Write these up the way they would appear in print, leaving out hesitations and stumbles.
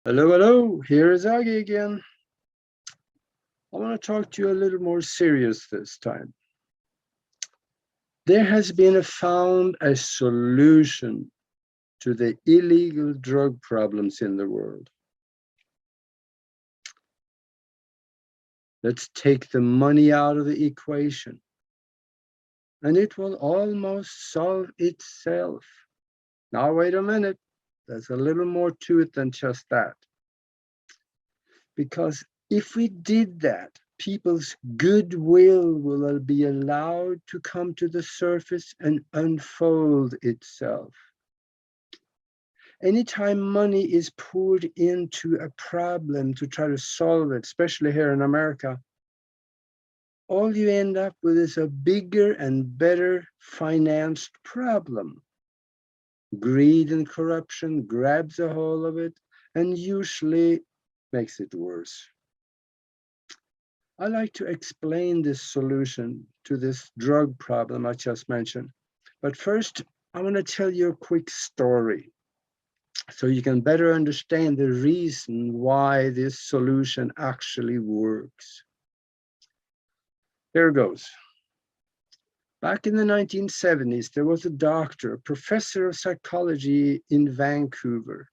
Hello, hello, here is Aage again. I want to talk to you a little more serious this time. There has been found a solution to the illegal drug problems in the world. Let's take the money out of the equation, and it will almost solve itself. Now, wait a minute. There's a little more to it than just that. Because if we did that, people's goodwill will be allowed to come to the surface and unfold itself. Anytime money is poured into a problem to try to solve it, especially here in America, all you end up with is a bigger and better financed problem. Greed and corruption grabs a hold of it and usually makes it worse. I like to explain this solution to this drug problem I just mentioned. But first, I want to tell you a quick story so you can better understand the reason why this solution actually works. Here goes. Back in the 1970s, there was a doctor, a professor of psychology in Vancouver.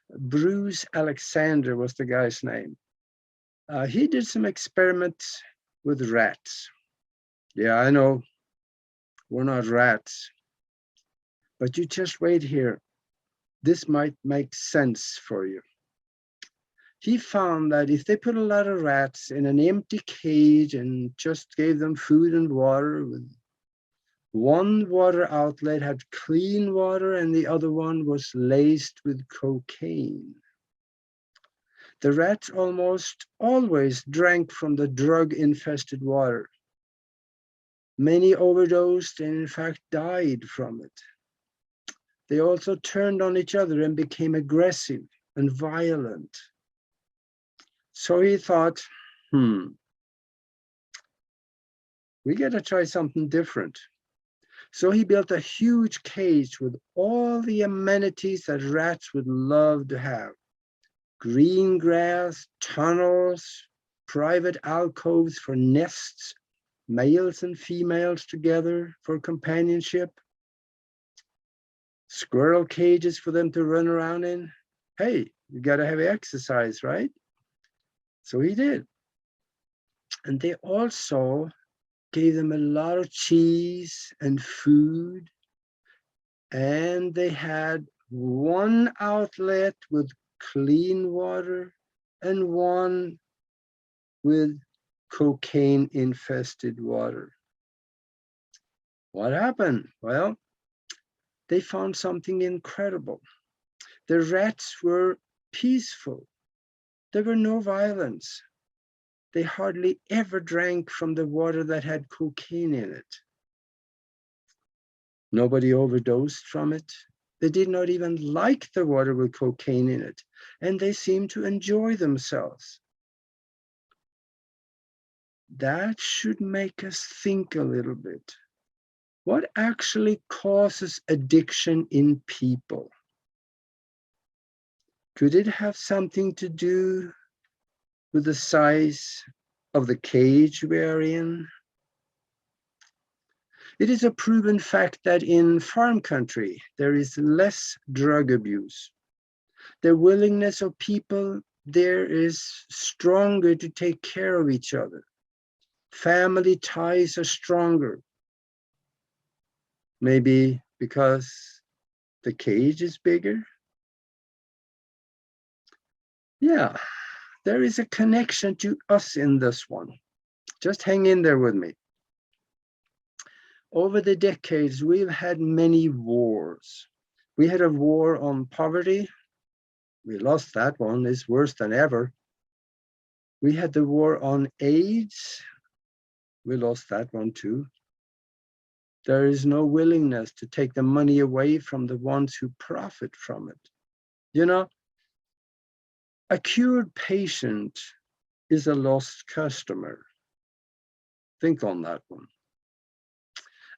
Bruce Alexander was the guy's name. He did some experiments with rats. Yeah, I know, we're not rats. But you just wait here. This might make sense for you. He found that if they put a lot of rats in an empty cage and just gave them food and water, with one water outlet had clean water and the other one was laced with cocaine. The rats almost always drank from the drug-infested water. Many overdosed and in fact died from it. They also turned on each other and became aggressive and violent. So he thought, we gotta try something different. So he built a huge cage with all the amenities that rats would love to have. Green grass, tunnels, private alcoves for nests, males and females together for companionship, squirrel cages for them to run around in. Hey, you gotta have exercise, right? So he did. And they also gave them a lot of cheese and food. And they had one outlet with clean water and one with cocaine infested water. What happened? Well, they found something incredible. The rats were peaceful. There were no violence. They hardly ever drank from the water that had cocaine in it. Nobody overdosed from it. They did not even like the water with cocaine in it, and they seemed to enjoy themselves. That should make us think a little bit. What actually causes addiction in people? Could it have something to do with the size of the cage we are in? It is a proven fact that in farm country, there is less drug abuse. The willingness of people there is stronger to take care of each other. Family ties are stronger. Maybe because the cage is bigger? Yeah, there is a connection to us in this one. Just hang in there with me. Over the decades, we've had many wars. We had a war on poverty. We lost that one. It's worse than ever. We had the war on AIDS. We lost that one too. There is no willingness to take the money away from the ones who profit from it. You know, a cured patient is a lost customer. Think on that one.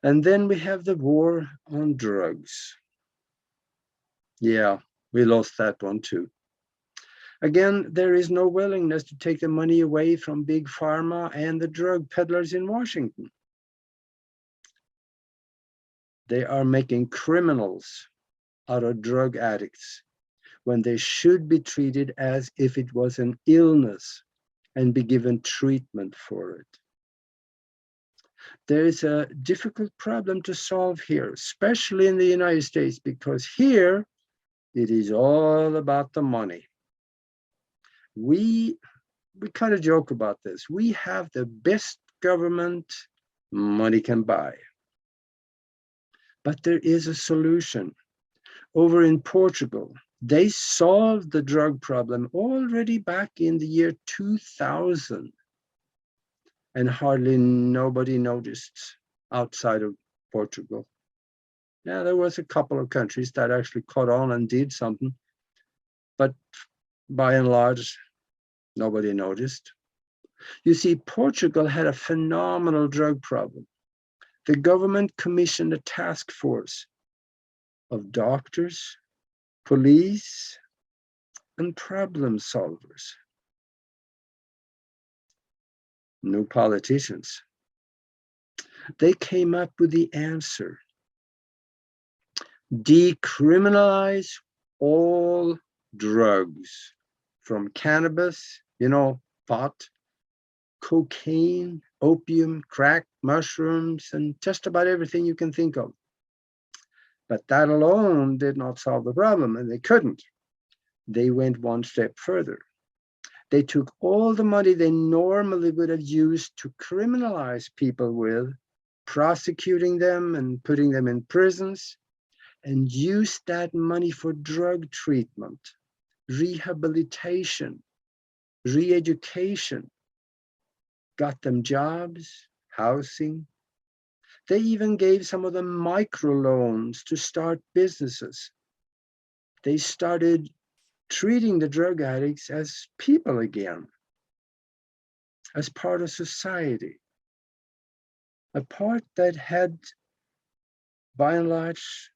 And then we have the war on drugs. Yeah, we lost that one too. Again, there is no willingness to take the money away from big pharma and the drug peddlers in Washington. They are making criminals out of drug addicts when they should be treated as if it was an illness and be given treatment for it. There is a difficult problem to solve here, especially in the United States, because here it is all about the money. We kind of joke about this. We have the best government money can buy. But there is a solution. Over in Portugal, they solved the drug problem already back in the year 2000. And hardly nobody noticed outside of Portugal. Yeah, there was a couple of countries that actually caught on and did something. But by and large, nobody noticed. You see, Portugal had a phenomenal drug problem. The government commissioned a task force of doctors, police, and problem solvers. No politicians. They came up with the answer. Decriminalize all drugs, from cannabis, pot, cocaine, opium, crack, mushrooms, and just about everything you can think of. But that alone did not solve the problem, and they couldn't. They went one step further. They took all the money they normally would have used to criminalize people with, prosecuting them and putting them in prisons, and used that money for drug treatment, rehabilitation, re-education, got them jobs, housing. They even gave some of them microloans to start businesses. They started treating the drug addicts as people again, as part of society, a part that had, by and large,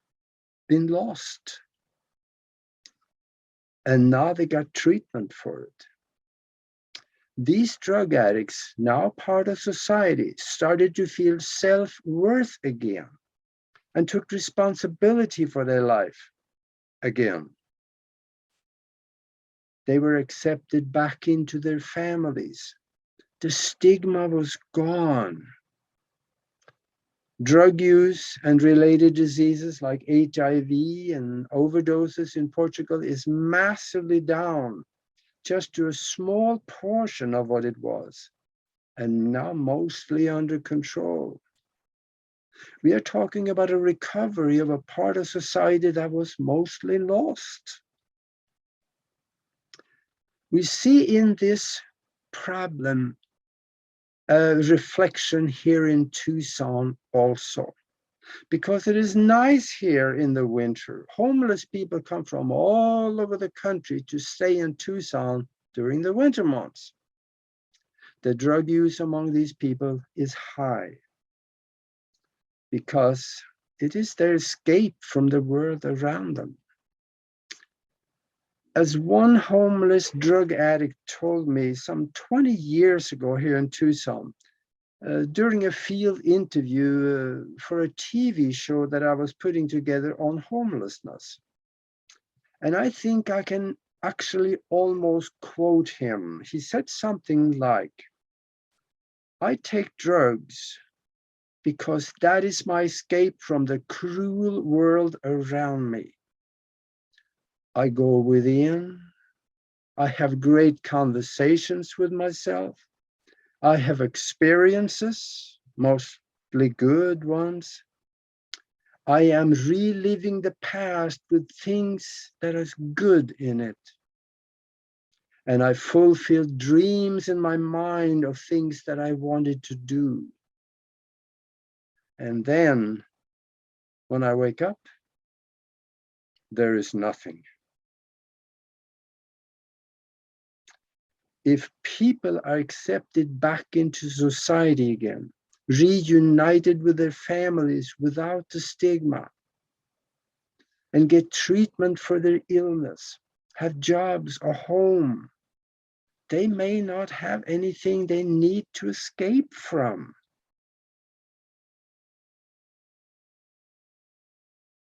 been lost. And now they got treatment for it. These drug addicts, now part of society, started to feel self-worth again and took responsibility for their life again. They were accepted back into their families. The stigma was gone. Drug use and related diseases like HIV and overdoses in Portugal is massively down, just to a small portion of what it was, and now mostly under control. We are talking about a recovery of a part of society that was mostly lost. We see in this problem a reflection here in Tucson also, because it is nice here in the winter. Homeless people come from all over the country to stay in Tucson during the winter months. The drug use among these people is high because it is their escape from the world around them. As one homeless drug addict told me some 20 years ago here in Tucson, during a field interview for a TV show that I was putting together on homelessness. And I think I can actually almost quote him. He said something like, "I take drugs because that is my escape from the cruel world around me. I go within, I have great conversations with myself, I have experiences, mostly good ones. I am reliving the past with things that is good in it. And I fulfill dreams in my mind of things that I wanted to do. And then when I wake up, there is nothing." If people are accepted back into society again, reunited with their families without the stigma, and get treatment for their illness, have jobs, a home. They may not have anything they need to escape from.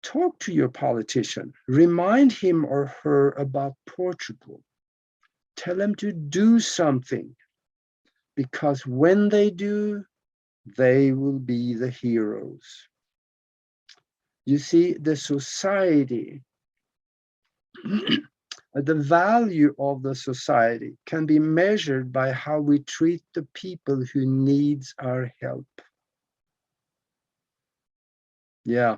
Talk to your politician. Remind him or her about Portugal. Tell them to do something, because when they do, they will be the heroes. You see, the society, the value of the society can be measured by how we treat the people who needs our help. Yeah,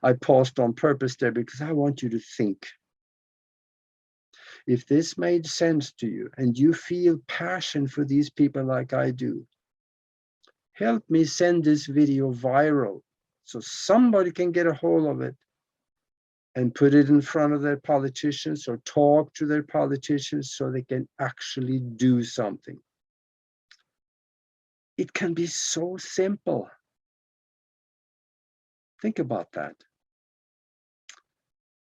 I paused on purpose there because I want you to think. If this made sense to you and you feel passion for these people like I do, help me send this video viral so somebody can get a hold of it and put it in front of their politicians or talk to their politicians so they can actually do something. It can be so simple. Think about that.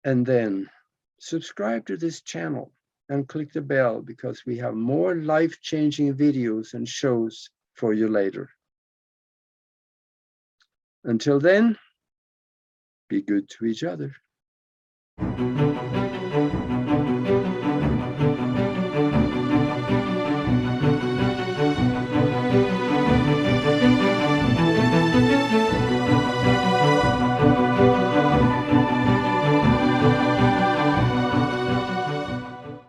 And then subscribe to this channel and click the bell, because we have more life-changing videos and shows for you later. Until then, be good to each other.